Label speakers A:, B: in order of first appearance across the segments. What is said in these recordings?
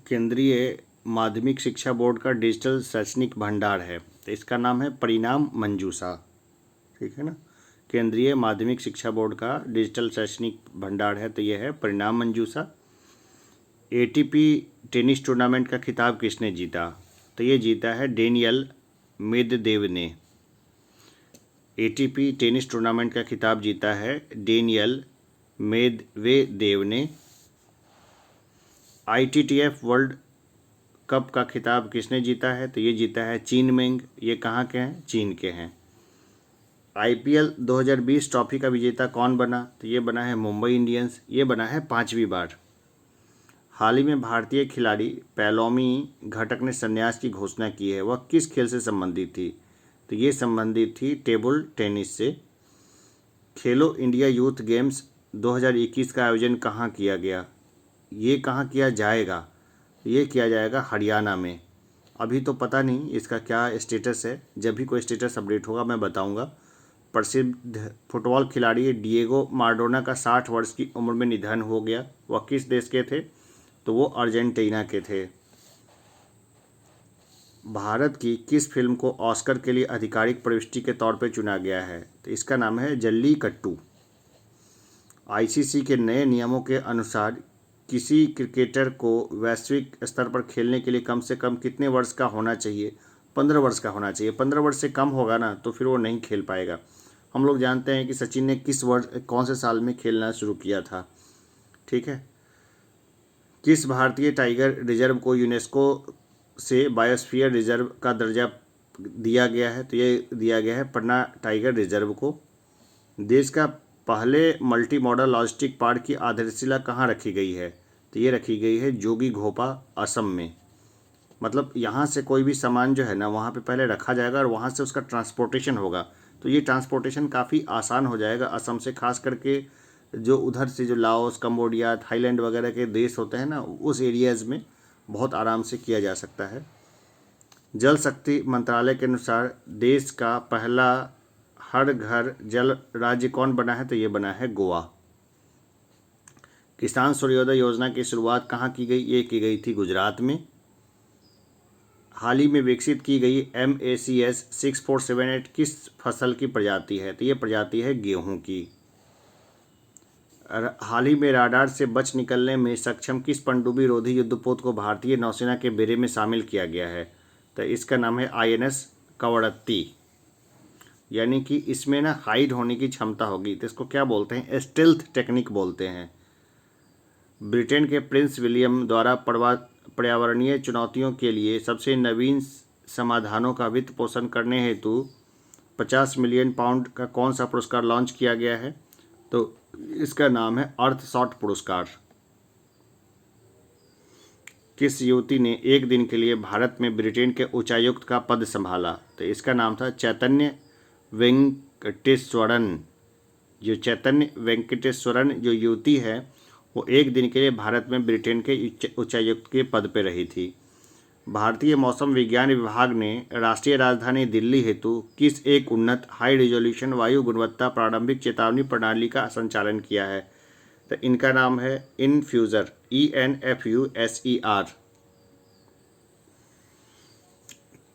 A: केंद्रीय माध्यमिक शिक्षा बोर्ड का डिजिटल शैक्षणिक भंडार है, तो इसका नाम है परिणाम मंजूषा। ठीक है ना। केंद्रीय माध्यमिक शिक्षा बोर्ड का डिजिटल शैक्षणिक भंडार है, तो यह है परिणाम मंजूषा। एटीपी टेनिस टूर्नामेंट का खिताब किसने जीता? तो ये जीता है डेनियल मेदवेदेव ने। एटीपी टेनिस टूर्नामेंट का खिताब जीता है डेनियल मेदवेदेव ने। आईटीटीएफ वर्ल्ड कप का खिताब किसने जीता है? तो ये जीता है चीन मेंग। ये कहाँ के हैं? चीन के हैं। आईपीएल 2020 ट्रॉफी का विजेता कौन बना? तो ये बना है मुंबई इंडियंस। ये बना है 5वीं बार। हाल ही में भारतीय खिलाड़ी पैलोमी घटक ने संन्यास की घोषणा की है, वह किस खेल से संबंधित थी? तो ये संबंधित थी टेबल टेनिस से। खेलो इंडिया यूथ गेम्स 2021 का आयोजन कहाँ किया गया? ये कहाँ किया जाएगा? ये किया जाएगा हरियाणा में। अभी तो पता नहीं इसका क्या स्टेटस है, जब भी कोई स्टेटस अपडेट होगा मैं बताऊंगा। प्रसिद्ध फुटबॉल खिलाड़ी डिएगो माराडोना का 60 वर्ष की उम्र में निधन हो गया। वह किस देश के थे? तो वो अर्जेंटीना के थे। भारत की किस फिल्म को ऑस्कर के लिए आधिकारिक प्रविष्टि के तौर पर चुना गया है? तो इसका नाम है जल्लीकट्टू। आईसीसी के नए नियमों के अनुसार किसी क्रिकेटर को वैश्विक स्तर पर खेलने के लिए कम से कम कितने वर्ष का होना चाहिए? 15 वर्ष का होना चाहिए। 15 वर्ष से कम होगा ना तो फिर वो नहीं खेल पाएगा। हम लोग जानते हैं कि सचिन ने किस वर्ष कौन से साल में खेलना शुरू किया था। ठीक है। किस भारतीय टाइगर रिजर्व को यूनेस्को से बायोस्फीयर रिजर्व का दर्जा दिया गया है? तो ये दिया गया है पन्ना टाइगर रिजर्व को। देश का पहले मल्टी मॉडल लॉजिस्टिक पार्क की आधारशिला कहाँ रखी गई है? तो ये रखी गई है जोगी घोपा, असम में। मतलब यहाँ से कोई भी सामान जो है ना वहाँ पे पहले रखा जाएगा और वहाँ से उसका ट्रांसपोर्टेशन होगा। तो ये ट्रांसपोर्टेशन काफ़ी आसान हो जाएगा असम से, खास करके जो उधर से जो लाओस, कंबोडिया, थाईलैंड वगैरह के देश होते हैं ना, उस एरियाज़ में बहुत आराम से किया जा सकता है। जल शक्ति मंत्रालय के अनुसार देश का पहला हर घर जल राज्य कौन बना है? तो ये बना है गोवा। किसान सूर्योदय योजना की शुरुआत कहाँ की गई? ये की गई थी गुजरात में। हाल ही में विकसित की गई MACS 6478 किस फसल की प्रजाति है? तो ये प्रजाति है गेहूं की। हाल ही में राडार से बच निकलने में सक्षम किस पनडुब्बी रोधी युद्धपोत को भारतीय नौसेना के बेड़े में शामिल किया गया है? तो इसका नाम है INS कवरत्ती। यानी कि इसमें ना हाइड होने की क्षमता होगी, तो इसको क्या बोलते हैं? स्टेल्थ टेक्निक बोलते हैं। ब्रिटेन के प्रिंस विलियम द्वारा पर्यावरणीय चुनौतियों के लिए सबसे नवीन समाधानों का वित्त पोषण करने हेतु 50 मिलियन पाउंड का कौन सा पुरस्कार लॉन्च किया गया है? तो इसका नाम है अर्थशॉट पुरस्कार। किस युवती ने एक दिन के लिए भारत में ब्रिटेन के उच्चायुक्त का पद संभाला? तो इसका नाम था चैतन्य वेंकटेश्वरन। जो चैतन्य वेंकटेश्वरन जो युवती है वो एक दिन के लिए भारत में ब्रिटेन के उच्चायुक्त के पद पर रही थी। भारतीय मौसम विज्ञान विभाग ने राष्ट्रीय राजधानी दिल्ली हेतु किस एक उन्नत हाई रिजोल्यूशन वायु गुणवत्ता प्रारंभिक चेतावनी प्रणाली का संचालन किया है? तो इनका नाम है इनफ्यूजर, ENFUSER।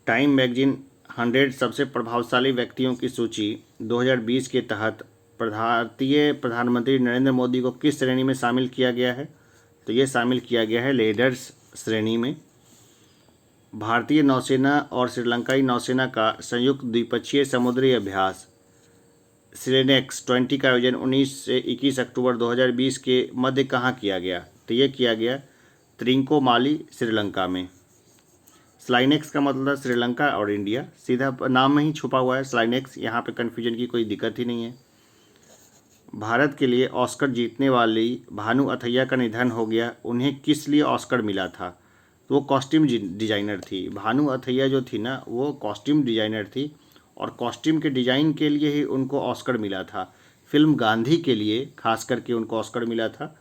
A: टाइम मैगजीन 100 सबसे प्रभावशाली व्यक्तियों की सूची 2020 के तहत भारतीय प्रधानमंत्री नरेंद्र मोदी को किस श्रेणी में शामिल किया गया है? तो ये शामिल किया गया है लीडर्स श्रेणी में। भारतीय नौसेना और श्रीलंकाई नौसेना का संयुक्त द्विपक्षीय समुद्री अभ्यास सिलेनेक्स 20 का आयोजन 19 से 21 अक्टूबर 2020 के मध्य कहाँ किया गया? तो ये किया गया त्रिंकोमाली, श्रीलंका में। स्लाइनेक्स का मतलब था श्रीलंका और इंडिया, सीधा नाम में ही छुपा हुआ है स्लाइनेक्स। यहाँ पे कन्फ्यूजन की कोई दिक्कत ही नहीं है। भारत के लिए ऑस्कर जीतने वाली भानु अथैया का निधन हो गया। उन्हें किस लिए ऑस्कर मिला था? तो वो कॉस्ट्यूम डिजाइनर थी। भानु अथैया जो थी ना वो कॉस्ट्यूम डिजाइनर थी और कॉस्ट्यूम के डिजाइन के लिए ही उनको ऑस्कर मिला था। फिल्म गांधी के लिए खास करके उनको ऑस्कर मिला था।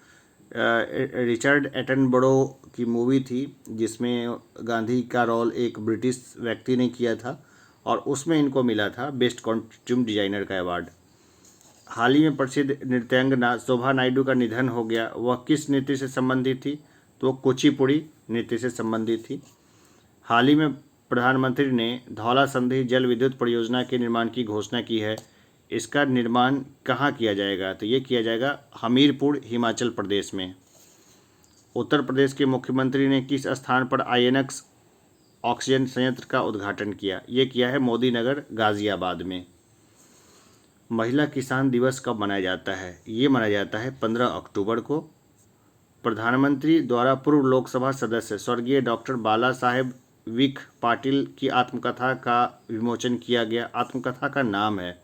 A: रिचर्ड एटनबरो की मूवी थी जिसमें गांधी का रोल एक ब्रिटिश व्यक्ति ने किया था और उसमें इनको मिला था बेस्ट कॉस्ट्यूम डिजाइनर का अवार्ड। हाल ही में प्रसिद्ध नृत्यांगना शोभा नायडू का निधन हो गया। वह किस नृत्य से संबंधित थी? तो वो कुचिपुड़ी नृत्य से संबंधित थी। हाल ही में प्रधानमंत्री ने धौला संधि जल विद्युत परियोजना के निर्माण की घोषणा की है। इसका निर्माण कहाँ किया जाएगा? तो ये किया जाएगा हमीरपुर, हिमाचल प्रदेश में। उत्तर प्रदेश के मुख्यमंत्री ने किस स्थान पर आईएनएक्स ऑक्सीजन संयंत्र का उद्घाटन किया? ये किया है मोदी नगर, गाजियाबाद में। महिला किसान दिवस कब मनाया जाता है? ये मनाया जाता है 15 अक्टूबर को। प्रधानमंत्री द्वारा पूर्व लोकसभा सदस्य स्वर्गीय डॉक्टर बाला साहेब विख पाटिल की आत्मकथा का विमोचन किया गया। आत्मकथा का नाम है,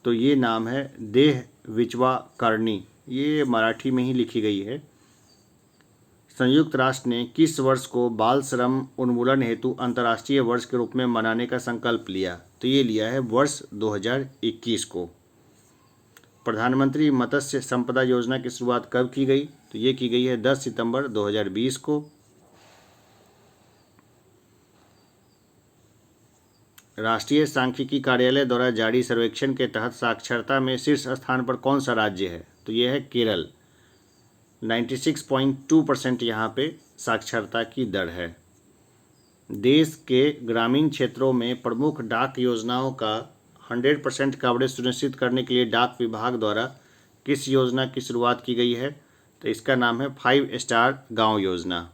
A: तो ये नाम है देह विचवा करणी। ये मराठी में ही लिखी गई है। संयुक्त राष्ट्र ने किस वर्ष को बाल श्रम उन्मूलन हेतु अंतर्राष्ट्रीय वर्ष के रूप में मनाने का संकल्प लिया? तो ये लिया है वर्ष 2021 को। प्रधानमंत्री मत्स्य संपदा योजना की शुरुआत कब की गई? तो ये की गई है 10 सितंबर 2020 को। राष्ट्रीय सांख्यिकी कार्यालय द्वारा जारी सर्वेक्षण के तहत साक्षरता में शीर्ष स्थान पर कौन सा राज्य है? तो ये है केरल। 96.2% यहाँ पे साक्षरता की दर है। देश के ग्रामीण क्षेत्रों में प्रमुख डाक योजनाओं का 100% कवरेज सुनिश्चित करने के लिए डाक विभाग द्वारा किस योजना की शुरुआत की गई है? तो इसका नाम है 5 स्टार गांव योजना।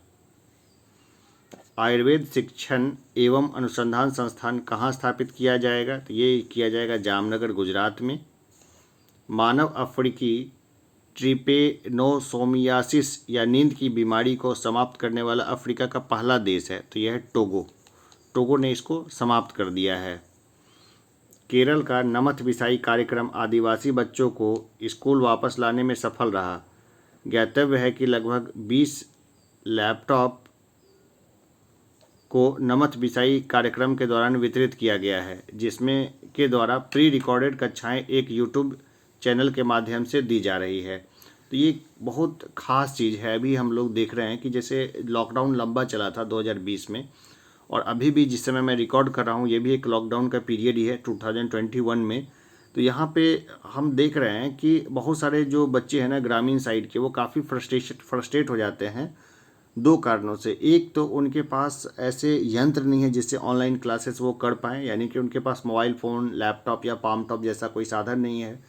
A: आयुर्वेद शिक्षण एवं अनुसंधान संस्थान कहाँ स्थापित किया जाएगा? तो ये किया जाएगा जामनगर, गुजरात में। मानव अफ्रीकी ट्रिपेनोसोमियासिस या नींद की बीमारी को समाप्त करने वाला अफ्रीका का पहला देश है, तो यह है टोगो। टोगो ने इसको समाप्त कर दिया है। केरल का नमथ बिसाई कार्यक्रम आदिवासी बच्चों को स्कूल वापस लाने में सफल रहा। ज्ञातव्य है कि लगभग 20 लैपटॉप को नमथ बिसाई कार्यक्रम के दौरान वितरित किया गया है, जिसमें के द्वारा प्री रिकॉर्डेड कक्षाएं एक यूट्यूब चैनल के माध्यम से दी जा रही है। तो ये बहुत ख़ास चीज़ है। अभी हम लोग देख रहे हैं कि जैसे लॉकडाउन लंबा चला था 2020 में, और अभी भी जिस समय मैं रिकॉर्ड कर रहा हूँ ये भी एक लॉकडाउन का पीरियड ही है 2021 में। तो यहाँ पे हम देख रहे हैं कि बहुत सारे जो बच्चे हैं ना ग्रामीण साइड के, वो काफ़ी फ्रस्ट्रेट हो जाते हैं 2 कारणों से। एक तो उनके पास ऐसे यंत्र नहीं है जिससे ऑनलाइन क्लासेस वो कर पाएँ, यानी कि उनके पास मोबाइल फ़ोन, लैपटॉप या पाम टॉप जैसा कोई साधन नहीं है।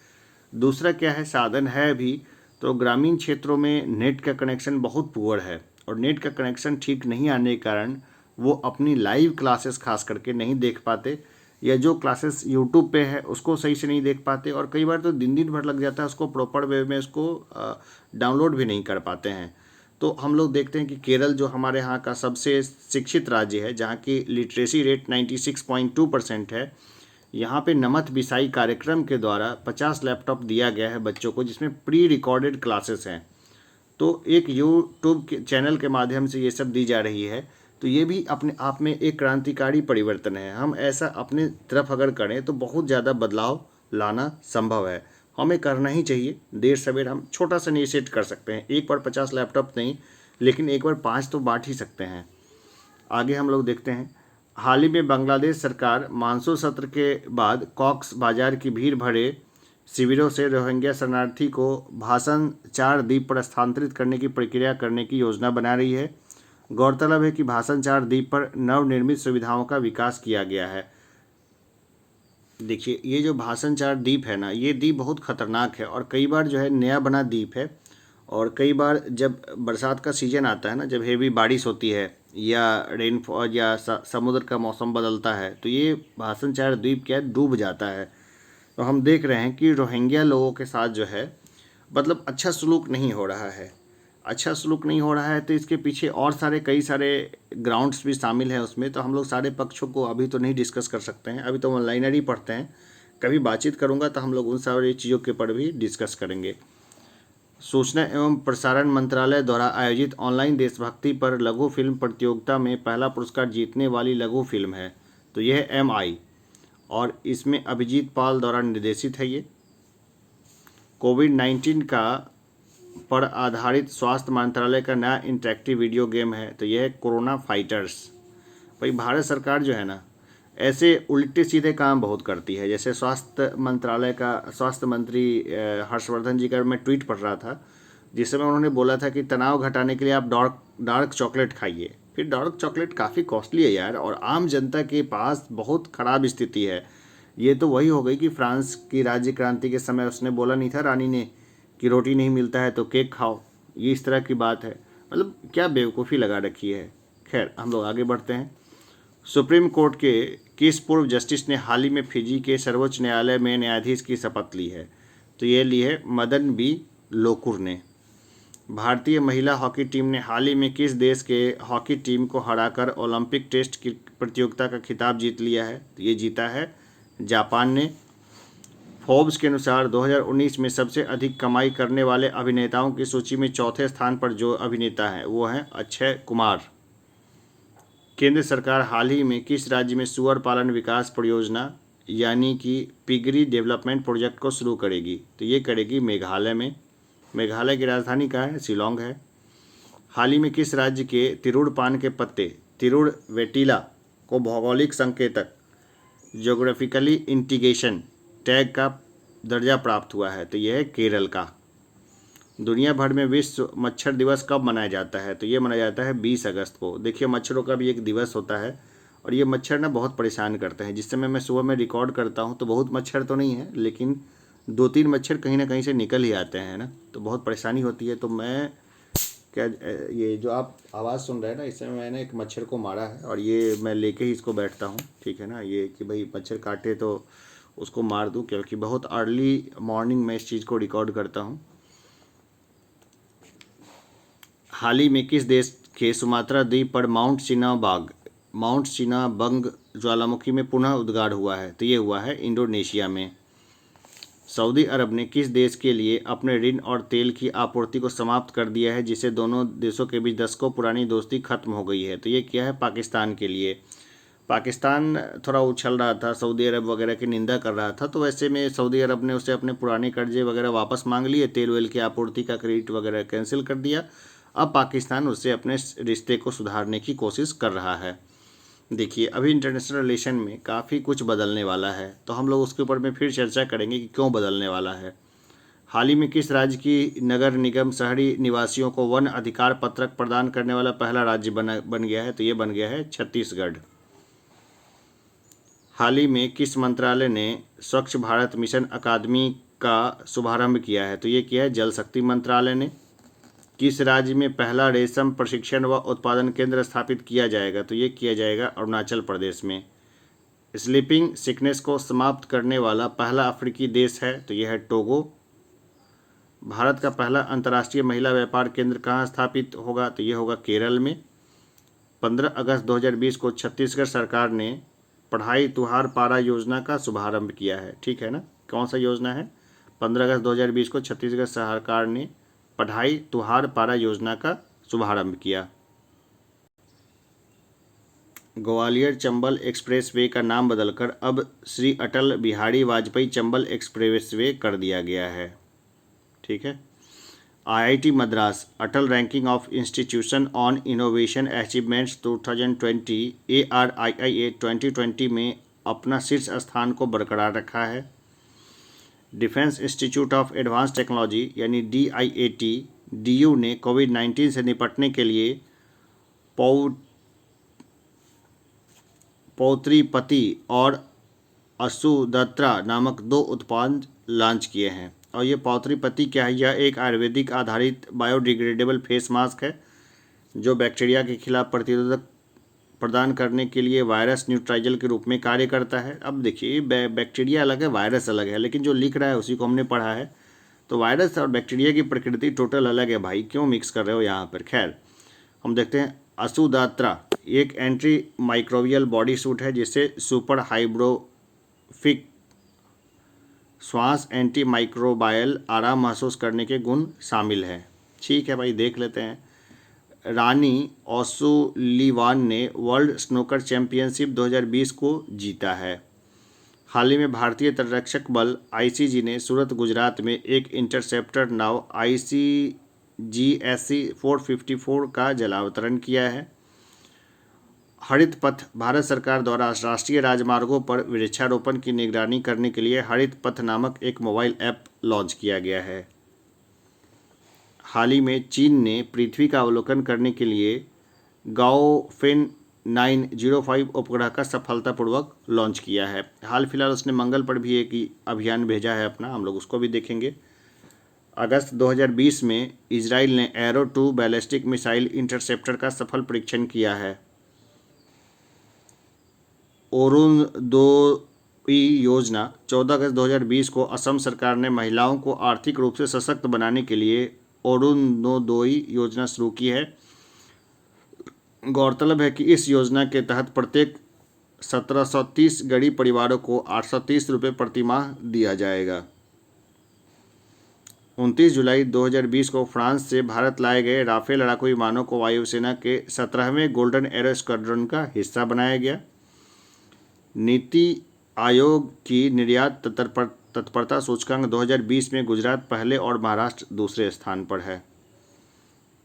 A: दूसरा क्या है, साधन है भी तो ग्रामीण क्षेत्रों में नेट का कनेक्शन बहुत पुअर है, और नेट का कनेक्शन ठीक नहीं आने के कारण वो अपनी लाइव क्लासेस खास करके नहीं देख पाते, या जो क्लासेस यूट्यूब पे है उसको सही से नहीं देख पाते, और कई बार तो दिन भर लग जाता है उसको प्रॉपर वे में उसको डाउनलोड भी नहीं कर पाते हैं। तो हम लोग देखते हैं कि केरल जो हमारे यहाँ का सबसे शिक्षित राज्य है, जहाँ की लिटरेसी रेट 96.2% है, यहाँ पे नमथ बिसाई कार्यक्रम के द्वारा 50 लैपटॉप दिया गया है बच्चों को, जिसमें प्री रिकॉर्डेड क्लासेस हैं। तो एक यूट्यूब के चैनल के माध्यम से ये सब दी जा रही है। तो ये भी अपने आप में एक क्रांतिकारी परिवर्तन है। हम ऐसा अपने तरफ अगर करें तो बहुत ज़्यादा बदलाव लाना संभव है। हमें करना ही चाहिए। देर सवेर हम छोटा सा इनिशिएट कर सकते हैं। एक बार 50 लैपटॉप नहीं, लेकिन एक बार 5 तो बांट ही सकते हैं। आगे हम लोग देखते हैं, हाल ही में बांग्लादेश सरकार मानसून सत्र के बाद कॉक्स बाजार की भीड़ भरे शिविरों से रोहिंग्या शरणार्थी को भाषण 4 द्वीप पर स्थानांतरित करने की प्रक्रिया करने की योजना बना रही है। गौरतलब है कि भाषण 4 द्वीप पर नवनिर्मित सुविधाओं का विकास किया गया है। देखिए, ये जो भाषण 4 द्वीप है ना, ये द्वीप बहुत खतरनाक है, और कई बार जो है नया बना द्वीप है, और कई बार जब बरसात का सीजन आता है ना, जब हेवी बारिश होती है या रेनफॉल या समुद्र का मौसम बदलता है, तो ये भाषण 4 द्वीप क्या है, डूब जाता है। तो हम देख रहे हैं कि रोहिंग्या लोगों के साथ जो है मतलब अच्छा सलूक नहीं हो रहा है। अच्छा सलूक नहीं हो रहा है तो इसके पीछे और कई सारे ग्राउंड्स भी शामिल हैं उसमें। तो हम लोग सारे पक्षों को अभी तो नहीं डिस्कस कर सकते हैं, अभी तो ऑनलाइनर ही पढ़ते हैं। कभी बातचीत करूँगा तो हम लोग उन सारी चीज़ों के ऊपर भी डिस्कस करेंगे। सूचना एवं प्रसारण मंत्रालय द्वारा आयोजित ऑनलाइन देशभक्ति पर लघु फिल्म प्रतियोगिता में पहला पुरस्कार जीतने वाली लघु फिल्म है, तो यह है MI, और इसमें अभिजीत पाल द्वारा निर्देशित है। ये कोविड-19 का पर आधारित स्वास्थ्य मंत्रालय का नया इंटरेक्टिव वीडियो गेम है, तो यह है कोरोना फाइटर्स। भाई भारत सरकार जो है ना, ऐसे उल्टे सीधे काम बहुत करती है। जैसे स्वास्थ्य मंत्रालय का स्वास्थ्य मंत्री हर्षवर्धन जी का मैं ट्वीट पढ़ रहा था, जिस समय उन्होंने बोला था कि तनाव घटाने के लिए आप डार्क चॉकलेट खाइए। फिर डार्क चॉकलेट काफ़ी कॉस्टली है यार, और आम जनता के पास बहुत ख़राब स्थिति है। ये तो वही हो गई कि फ्रांस की राज्य क्रांति के समय उसने बोला नहीं था रानी ने कि रोटी नहीं मिलता है तो केक खाओ। ये इस तरह की बात है, मतलब क्या बेवकूफ़ी लगा रखी है। खैर हम लोग आगे बढ़ते हैं। सुप्रीम कोर्ट के किस पूर्व जस्टिस ने हाल ही में फिजी के सर्वोच्च न्यायालय में न्यायाधीश की शपथ ली है? तो ये ली है मदन बी लोकुर ने। भारतीय महिला हॉकी टीम ने हाल ही में किस देश के हॉकी टीम को हराकर ओलंपिक टेस्ट की प्रतियोगिता का खिताब जीत लिया है? तो ये जीता है जापान ने। फोर्ब्स के अनुसार 2019 में सबसे अधिक कमाई करने वाले अभिनेताओं की सूची में चौथे स्थान पर जो अभिनेता हैं वो हैं अक्षय कुमार। केंद्र सरकार हाल ही में किस राज्य में सुअर पालन विकास परियोजना यानी कि पिगरी डेवलपमेंट प्रोजेक्ट को शुरू करेगी? तो ये करेगी मेघालय में। मेघालय की राजधानी कहाँ है? शिलोंग है। हाल ही में किस राज्य के तिरुड़ पान के पत्ते तिरुड़ वेटिला को भौगोलिक संकेतक ज्योग्राफिकली इंटीग्रेशन टैग का दर्जा प्राप्त हुआ है? तो यह है केरल का। दुनिया भर में विश्व मच्छर दिवस कब मनाया जाता है? तो ये मनाया जाता है 20 अगस्त को। देखिए मच्छरों का भी एक दिवस होता है, और ये मच्छर ना बहुत परेशान करते हैं। जिस समय मैं सुबह में रिकॉर्ड करता हूँ तो बहुत मच्छर तो नहीं है, लेकिन 2-3 मच्छर कहीं ना कहीं से निकल ही आते हैं ना, तो बहुत परेशानी होती है। तो मैं क्या, ये जो आप आवाज़ सुन रहे हैं ना, इस समय मैंने एक मच्छर को मारा है, और ये मैं लेके ही इसको बैठता हूँ, ठीक है ना। ये कि भाई मच्छर काटे तो उसको मार दूँ, क्योंकि बहुत अर्ली मॉर्निंग में इस चीज़ को रिकॉर्ड करता हूँ। हाल ही में किस देश के सुमात्रा द्वीप पर माउंट चिनाबंग ज्वालामुखी में पुनः उद्गार हुआ है? तो ये हुआ है इंडोनेशिया में। सऊदी अरब ने किस देश के लिए अपने ऋण और तेल की आपूर्ति को समाप्त कर दिया है, जिससे दोनों देशों के बीच दशकों पुरानी दोस्ती खत्म हो गई है? तो ये किया है पाकिस्तान के लिए। पाकिस्तान थोड़ा उछल रहा था, सऊदी अरब वगैरह की निंदा कर रहा था, तो वैसे में सऊदी अरब ने उसे अपने पुराने कर्जे वगैरह वापस मांग लिए, तेल वेल की आपूर्ति का क्रेडिट वगैरह कैंसिल कर दिया। अब पाकिस्तान उससे अपने रिश्ते को सुधारने की कोशिश कर रहा है। देखिए अभी इंटरनेशनल रिलेशन में काफ़ी कुछ बदलने वाला है, तो हम लोग उसके ऊपर में फिर चर्चा करेंगे कि क्यों बदलने वाला है। हाल ही में किस राज्य की नगर निगम शहरी निवासियों को वन अधिकार पत्रक प्रदान करने वाला पहला राज्य बन गया है? तो ये बन गया है छत्तीसगढ़। हाल ही में किस मंत्रालय ने स्वच्छ भारत मिशन अकादमी का शुभारंभ किया है? तो ये किया है जल शक्ति मंत्रालय ने। किस राज्य में पहला रेशम प्रशिक्षण व उत्पादन केंद्र स्थापित किया जाएगा? तो ये किया जाएगा अरुणाचल प्रदेश में। स्लीपिंग सिकनेस को समाप्त करने वाला पहला अफ्रीकी देश है? तो यह है टोगो। भारत का पहला अंतर्राष्ट्रीय महिला व्यापार केंद्र कहाँ स्थापित होगा? तो ये होगा केरल में। 15 अगस्त 2020 को छत्तीसगढ़ सरकार ने पढ़ाई तुहार पारा योजना का शुभारंभ किया है, ठीक है ना। कौन सा योजना है? 15 अगस्त 2020 को छत्तीसगढ़ सरकार ने पढ़ाई तुहार पारा योजना का शुभारंभ किया। ग्वालियर चंबल एक्सप्रेसवे का नाम बदलकर अब श्री अटल बिहारी वाजपेयी चंबल एक्सप्रेसवे कर दिया गया है, ठीक है। IIT Madras Atal ranking of institution on innovation achievements 2020 ARIIA 2020 में अपना शीर्ष स्थान को बरकरार रखा है। Defence institute of advance technology यानी DIAT DU ने कोविड-19 से निपटने के लिए पौत्रीपति और असुदत्रा नामक 2 उत्पाद लॉन्च किए हैं। और ये पौत्रीपति क्या है? यह एक आयुर्वेदिक आधारित बायोडिग्रेडेबल फेस मास्क है जो बैक्टीरिया के खिलाफ प्रतिरोधक प्रदान करने के लिए वायरस न्यूट्राइजल के रूप में कार्य करता है। अब देखिए बैक्टीरिया अलग है, वायरस अलग है, लेकिन जो लिख रहा है उसी को हमने पढ़ा है। तो वायरस और बैक्टीरिया की प्रकृति टोटल अलग है भाई, क्यों मिक्स कर रहे हो यहाँ पर। खैर हम देखते हैं असुदात्रा एक एंटी माइक्रोबियल बॉडी सूट है जिससे सुपर हाइड्रोफिक श्वास एंटी माइक्रोबायल आराम महसूस करने के गुण शामिल हैं। ठीक है भाई, देख लेते हैं। रानी ओसुलिवान ने वर्ल्ड स्नूकर चैंपियनशिप 2020 को जीता है। हाल ही में भारतीय तटरक्षक बल ICG ने सूरत गुजरात में एक इंटरसेप्टर नाव ICGSC 454 का जलावतरण किया है। हरित पथ भारत सरकार द्वारा राष्ट्रीय राजमार्गों पर वृक्षारोपण की निगरानी करने के लिए हरित पथ नामक एक मोबाइल ऐप लॉन्च किया गया है। हाल ही में चीन ने पृथ्वी का अवलोकन करने के लिए गाओफेन 905 उपग्रह का सफलतापूर्वक लॉन्च किया है। हाल फिलहाल उसने मंगल पर भी एक अभियान भेजा है अपना, हम लोग उसको भी देखेंगे। अगस्त 2020 में इजराइल ने एरो 2 बैलिस्टिक मिसाइल इंटरसेप्टर का सफल परीक्षण किया है। अरुणोदय योजना 14 अगस्त 2020 को असम सरकार ने महिलाओं को आर्थिक रूप से सशक्त बनाने के लिए अरुणोदय योजना शुरू की है। गौरतलब है कि इस योजना के तहत प्रत्येक 1730 गरीब परिवारों को 830 रुपये प्रति माह दिया जाएगा। 29 जुलाई 2020 को फ्रांस से भारत लाए गए राफेल लड़ाकू विमानों को वायुसेना के 17वें गोल्डन एरो स्क्वाड्रन का हिस्सा बनाया गया। नीति आयोग की निर्यात तत्परता सूचकांक 2020 में गुजरात पहले और महाराष्ट्र दूसरे स्थान पर है।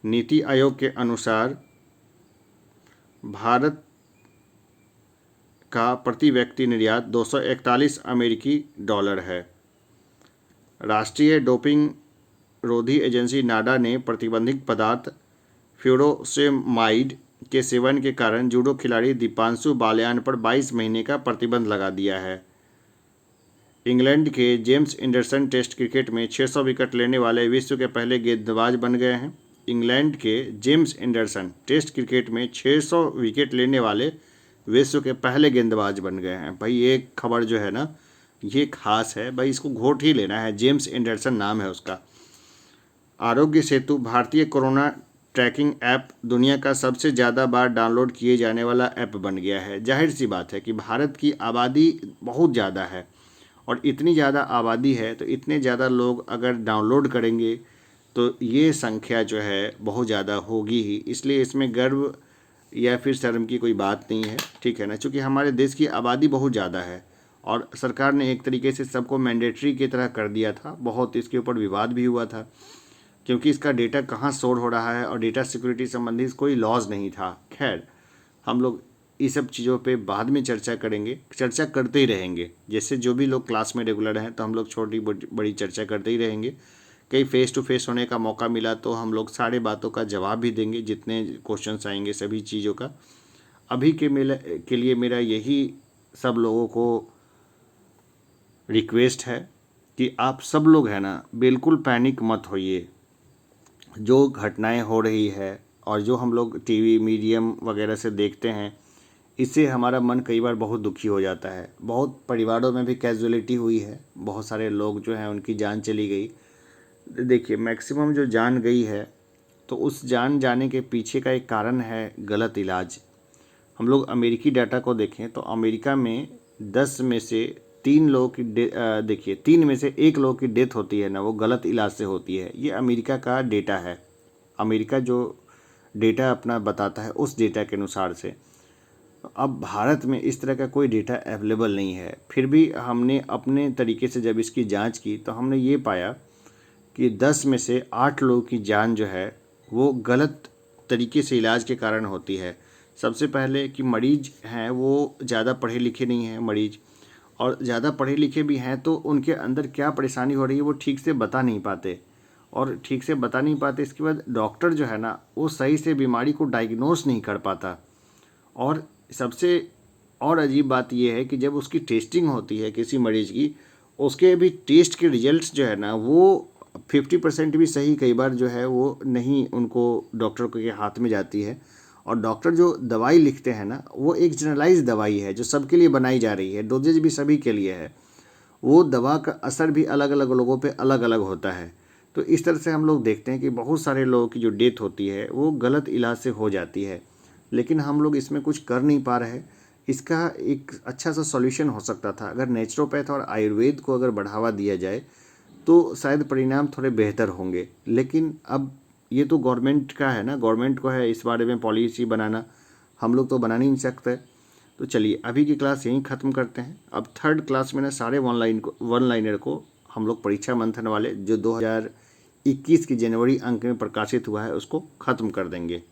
A: नीति आयोग के अनुसार भारत का प्रति व्यक्ति निर्यात 241 अमेरिकी डॉलर है। राष्ट्रीय डोपिंग रोधी एजेंसी नाडा ने प्रतिबंधित पदार्थ फ्यूरोसेमाइड के सेवन के कारण जूडो खिलाड़ी दीपांशु बालियान पर 22 महीने का प्रतिबंध लगा दिया है। इंग्लैंड के जेम्स एंडरसन टेस्ट क्रिकेट में 600 विकेट लेने वाले विश्व के पहले गेंदबाज बन गए हैं। इंग्लैंड के जेम्स एंडरसन टेस्ट क्रिकेट में 600 विकेट लेने वाले विश्व के पहले गेंदबाज बन गए हैं। भाई ये खबर जो है ना, ये खास है भाई, इसको घोट ही लेना है। जेम्स एंडरसन नाम है उसका। आरोग्य सेतु भारतीय कोरोना ट्रैकिंग ऐप दुनिया का सबसे ज़्यादा बार डाउनलोड किए जाने वाला ऐप बन गया है। जाहिर सी बात है कि भारत की आबादी बहुत ज़्यादा है और इतनी ज़्यादा आबादी है तो इतने ज़्यादा लोग अगर डाउनलोड करेंगे तो ये संख्या जो है बहुत ज़्यादा होगी ही। इसलिए इसमें गर्व या फिर शर्म की कोई बात नहीं है, ठीक है ना, क्योंकि हमारे देश की आबादी बहुत ज़्यादा है और सरकार ने एक तरीके से सबको मैंडेटरी की तरह कर दिया था। बहुत इसके ऊपर विवाद भी हुआ था क्योंकि इसका डेटा कहाँ स्टोर हो रहा है और डेटा सिक्योरिटी संबंधित कोई लॉज नहीं था। खैर, हम लोग इस सब चीज़ों पे बाद में चर्चा करेंगे, चर्चा करते ही रहेंगे। जैसे जो भी लोग क्लास में रेगुलर हैं तो हम लोग छोटी बड़ी चर्चा करते ही रहेंगे। कहीं फेस टू फेस होने का मौका मिला तो हम लोग सारे बातों का जवाब भी देंगे, जितने क्वेश्चंस आएंगे सभी चीज़ों का। अभी के लिए मेरा यही सब लोगों को रिक्वेस्ट है कि आप सब लोग है ना, बिल्कुल पैनिक मत होइए। जो घटनाएं हो रही है और जो हम लोग टीवी मीडियम वगैरह से देखते हैं, इससे हमारा मन कई बार बहुत दुखी हो जाता है। बहुत परिवारों में भी कैजुअलिटी हुई है, बहुत सारे लोग जो हैं उनकी जान चली गई। देखिए, मैक्सिमम जो जान गई है तो उस जान जाने के पीछे का एक कारण है गलत इलाज। हम लोग अमेरिकी डाटा को देखें तो अमेरिका में 10 में से 3 लोगों की देखिए 3 में से 1 लोगों की डेथ होती है ना, वो गलत इलाज से होती है। ये अमेरिका का डेटा है। अमेरिका जो डेटा अपना बताता है उस डेटा के अनुसार से। अब भारत में इस तरह का कोई डेटा अवेलेबल नहीं है। फिर भी हमने अपने तरीके से जब इसकी जांच की तो हमने ये पाया कि 10 में से 8 लोगों की जान जो है वो गलत तरीके से इलाज के कारण होती है। सबसे पहले कि मरीज हैं वो ज़्यादा पढ़े लिखे नहीं हैं मरीज, और ज़्यादा पढ़े लिखे भी हैं तो उनके अंदर क्या परेशानी हो रही है वो ठीक से बता नहीं पाते, और ठीक से बता नहीं पाते इसके बाद डॉक्टर जो है ना वो सही से बीमारी को डायग्नोस नहीं कर पाता। और सबसे और अजीब बात यह है कि जब उसकी टेस्टिंग होती है किसी मरीज़ की, उसके भी टेस्ट के रिजल्ट्स जो है ना वो 50% भी सही कई बार जो है वो नहीं उनको डॉक्टर के हाथ में जाती है। और डॉक्टर जो दवाई लिखते हैं ना वो एक जनरलाइज दवाई है जो सबके लिए बनाई जा रही है, डोजेज भी सभी के लिए है। वो दवा का असर भी अलग अलग लोगों पे अलग अलग होता है। तो इस तरह से हम लोग देखते हैं कि बहुत सारे लोगों की जो डेथ होती है वो गलत इलाज से हो जाती है, लेकिन हम लोग इसमें कुछ कर नहीं पा रहे। इसका एक अच्छा सा सॉल्यूशन हो सकता था, अगर नेचुरोपैथ और आयुर्वेद को अगर बढ़ावा दिया जाए तो शायद परिणाम थोड़े बेहतर होंगे। लेकिन अब ये तो गवर्नमेंट का है ना, गवर्नमेंट को है इस बारे में पॉलिसी बनाना, हम लोग तो बना नहीं सकते। तो चलिए अभी की क्लास यहीं ख़त्म करते हैं। अब 3rd क्लास में ना सारे वन लाइनर को हम लोग परीक्षा मंथन वाले जो 2021 की जनवरी अंक में प्रकाशित हुआ है उसको ख़त्म कर देंगे।